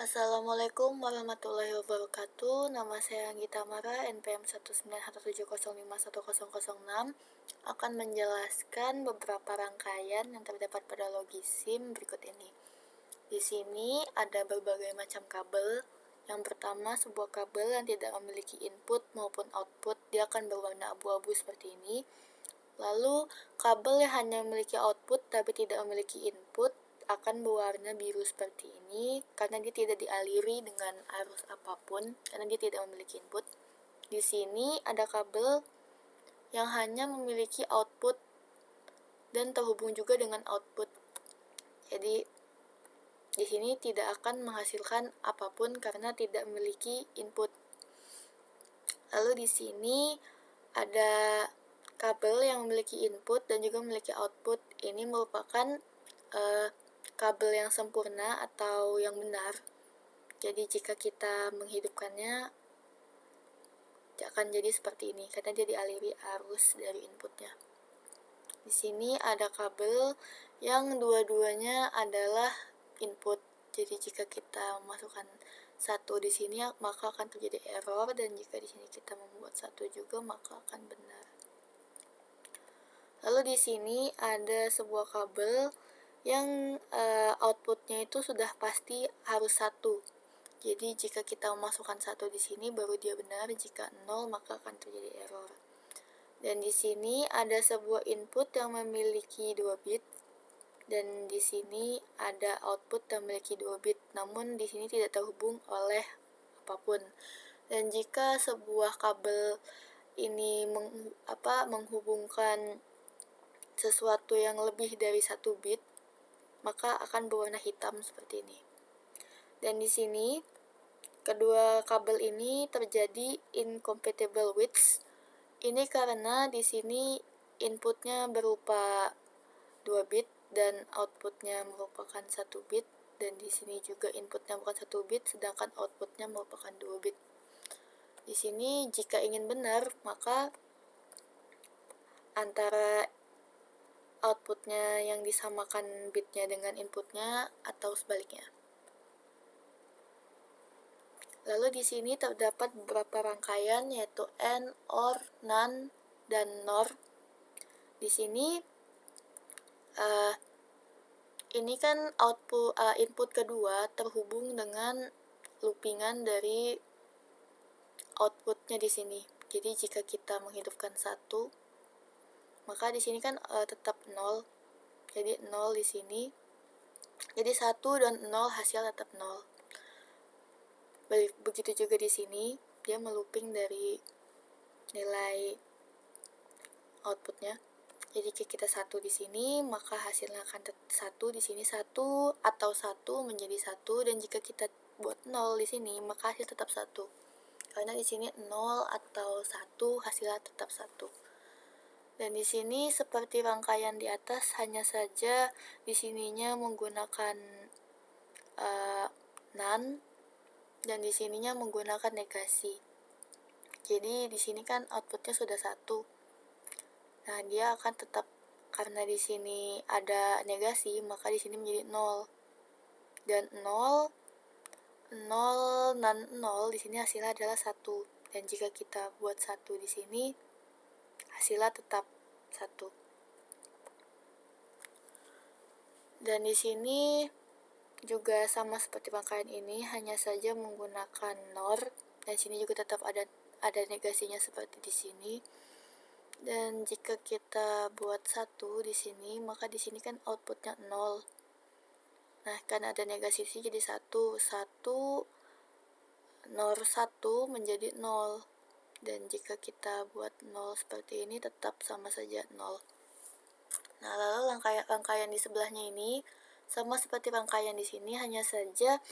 Assalamualaikum warahmatullahi wabarakatuh. Nama saya Anggita Mara, NPM 19170510006, akan menjelaskan beberapa rangkaian yang terdapat pada logi SIM berikut ini. Di sini ada berbagai macam kabel. Yang pertama, sebuah kabel yang tidak memiliki input maupun output, dia akan berwarna abu-abu seperti ini. Lalu, kabel yang hanya memiliki output tapi tidak memiliki input akan berwarna biru seperti ini karena dia tidak dialiri dengan arus apapun karena dia tidak memiliki input. Di sini ada kabel yang hanya memiliki output dan terhubung juga dengan output. Jadi di sini tidak akan menghasilkan apapun karena tidak memiliki input. Lalu di sini ada kabel yang memiliki input dan juga memiliki output. Ini merupakan kabel yang sempurna atau yang benar. Jadi jika kita menghidupkannya akan jadi seperti ini karena dia dialiri arus dari inputnya. Di sini ada kabel yang dua-duanya adalah input. Jadi jika kita memasukkan satu di sini maka akan terjadi error, dan jika di sini kita membuat satu juga maka akan benar. Lalu di sini ada sebuah kabel yang outputnya itu sudah pasti harus satu. Jadi jika kita memasukkan satu di sini baru dia benar, jika 0 maka akan terjadi error. Dan di sini ada sebuah input yang memiliki 2 bit dan di sini ada output yang memiliki 2 bit, namun di sini tidak terhubung oleh apapun. Dan jika sebuah kabel ini menghubungkan sesuatu yang lebih dari 1 bit, maka akan berwarna hitam seperti ini. Dan di sini kedua kabel ini terjadi incompatible widths. Ini karena di sini inputnya berupa 2 bit dan outputnya merupakan 1 bit, dan di sini juga inputnya merupakan 1 bit sedangkan outputnya merupakan 2 bit. Di sini jika ingin benar maka antara outputnya yang disamakan bitnya dengan inputnya atau sebaliknya. Lalu di sini terdapat beberapa rangkaian yaitu AND, OR, NAND, dan NOR. Di sini ini kan input kedua terhubung dengan loopingan dari outputnya di sini. Jadi jika kita menghidupkan satu, maka di sini kan tetap 0. Jadi 0 di sini. Jadi 1 dan 0 hasil tetap 0. Begitu juga di sini, dia melooping dari nilai outputnya. Jadi jika kita 1 di sini, maka hasilnya akan satu di sini, 1 atau 1 menjadi 1, dan jika kita buat 0 di sini, maka hasil tetap 1. Karena di sini 0 atau 1 hasilnya tetap 1. Dan di sini seperti rangkaian di atas, hanya saja di sininya menggunakan NaN dan di sininya menggunakan negasi. Jadi di sini kan outputnya sudah 1. Nah, dia akan tetap, karena di sini ada negasi, maka di sini menjadi 0. Dan 0 dan 0 di sini hasilnya adalah 1. Dan jika kita buat 1 di sini, hasilnya tetap 1. Dan di sini juga sama seperti rangkaian ini, hanya saja menggunakan NOR, dan sini juga tetap ada negasinya seperti di sini. Dan jika kita buat 1 di sini, maka di sini kan outputnya 0. Nah, karena ada negasi sini jadi 1. 1 NOR 1 menjadi 0. Dan jika kita buat 0 seperti ini tetap sama saja 0. Nah, lalu rangkaian di sebelahnya ini sama seperti rangkaian di sini, hanya saja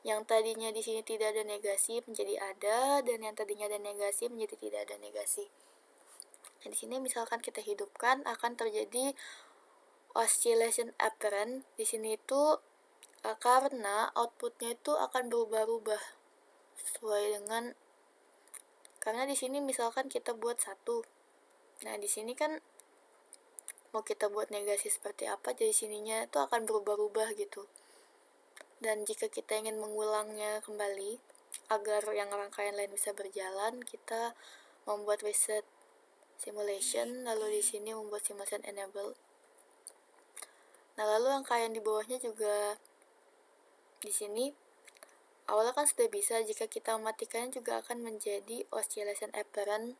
yang tadinya di sini tidak ada negasi menjadi ada, dan yang tadinya ada negasi menjadi tidak ada negasi. Nah, di sini misalkan kita hidupkan akan terjadi oscillation apparent. Di sini itu karena outputnya itu akan berubah-ubah sesuai dengan, karena di sini misalkan kita buat 1. Nah, di sini kan mau kita buat negasi seperti apa, jadi sininya itu akan berubah-ubah gitu. Dan jika kita ingin mengulangnya kembali agar yang rangkaian lain bisa berjalan, kita membuat reset simulation, lalu di sini membuat simulation enable. Nah, lalu rangkaian di bawahnya juga di sini awalnya kan sudah bisa, jika kita mematikannya juga akan menjadi oscillation apparent.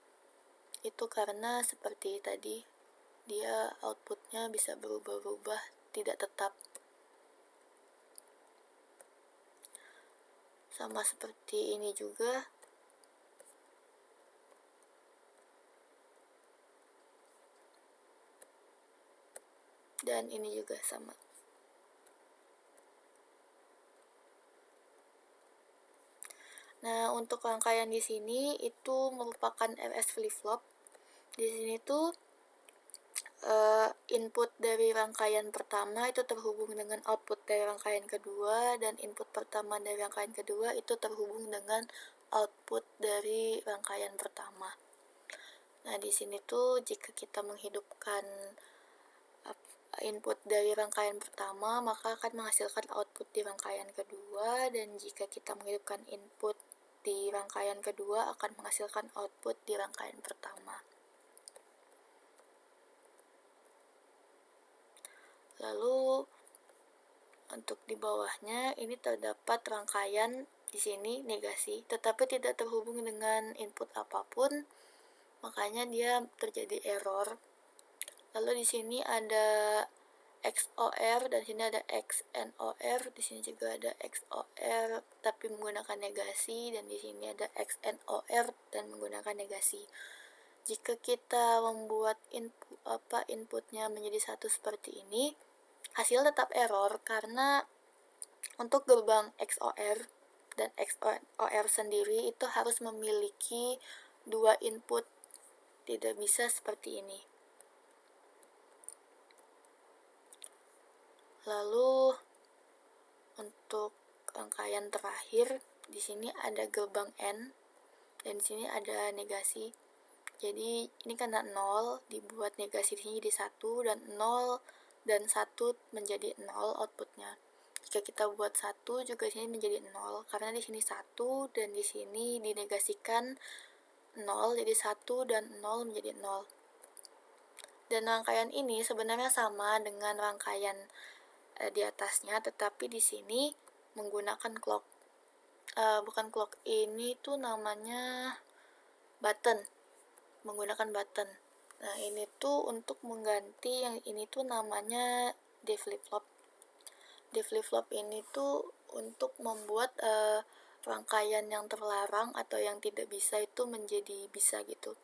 Itu karena seperti tadi, dia outputnya bisa berubah-ubah, tidak tetap. Sama seperti ini juga. Dan ini juga sama. Nah, untuk rangkaian di sini itu merupakan RS flip-flop. Di sini tuh input dari rangkaian pertama itu terhubung dengan output dari rangkaian kedua, dan input pertama dari rangkaian kedua itu terhubung dengan output dari rangkaian pertama. Nah, di sini tuh jika kita menghidupkan input dari rangkaian pertama, maka akan menghasilkan output di rangkaian kedua, dan jika kita menghidupkan input di rangkaian kedua akan menghasilkan output di rangkaian pertama. Lalu untuk di bawahnya ini terdapat rangkaian di sini negasi, tetapi tidak terhubung dengan input apapun, makanya dia terjadi error. Lalu di sini ada XOR, dan sini ada XNOR, di sini juga ada XOR tapi menggunakan negasi, dan di sini ada XNOR dan menggunakan negasi. Jika kita membuat inputnya menjadi satu seperti ini, hasil tetap error karena untuk gerbang XOR dan XOR sendiri itu harus memiliki dua input, tidak bisa seperti ini. Lalu untuk rangkaian terakhir di sini ada gerbang N, dan di sini ada negasi. Jadi ini karena 0 dibuat negasi di sini jadi 1, dan 0 dan 1 menjadi 0 outputnya. Jika kita buat 1 juga di sini menjadi 0 karena di sini 1 dan di sini dinegasikan 0, jadi 1 dan 0 menjadi 0. Dan rangkaian ini sebenarnya sama dengan rangkaian di atasnya, tetapi di sini menggunakan clock. Bukan clock, ini tuh namanya button, menggunakan button. Nah, ini tuh untuk mengganti yang ini tuh namanya D flip-flop. D flip-flop ini tuh untuk membuat rangkaian yang terlarang atau yang tidak bisa itu menjadi bisa gitu.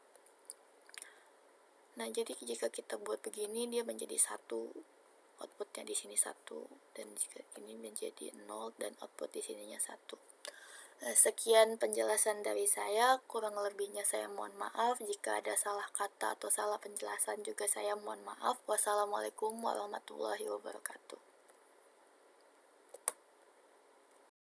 Nah, jadi jika kita buat begini dia menjadi 1, outputnya di sini 1, dan jika ini menjadi 0 dan output di sininya 1. Sekian penjelasan dari saya, kurang lebihnya saya mohon maaf. Jika ada salah kata atau salah penjelasan juga saya mohon maaf. Wassalamualaikum warahmatullahi wabarakatuh.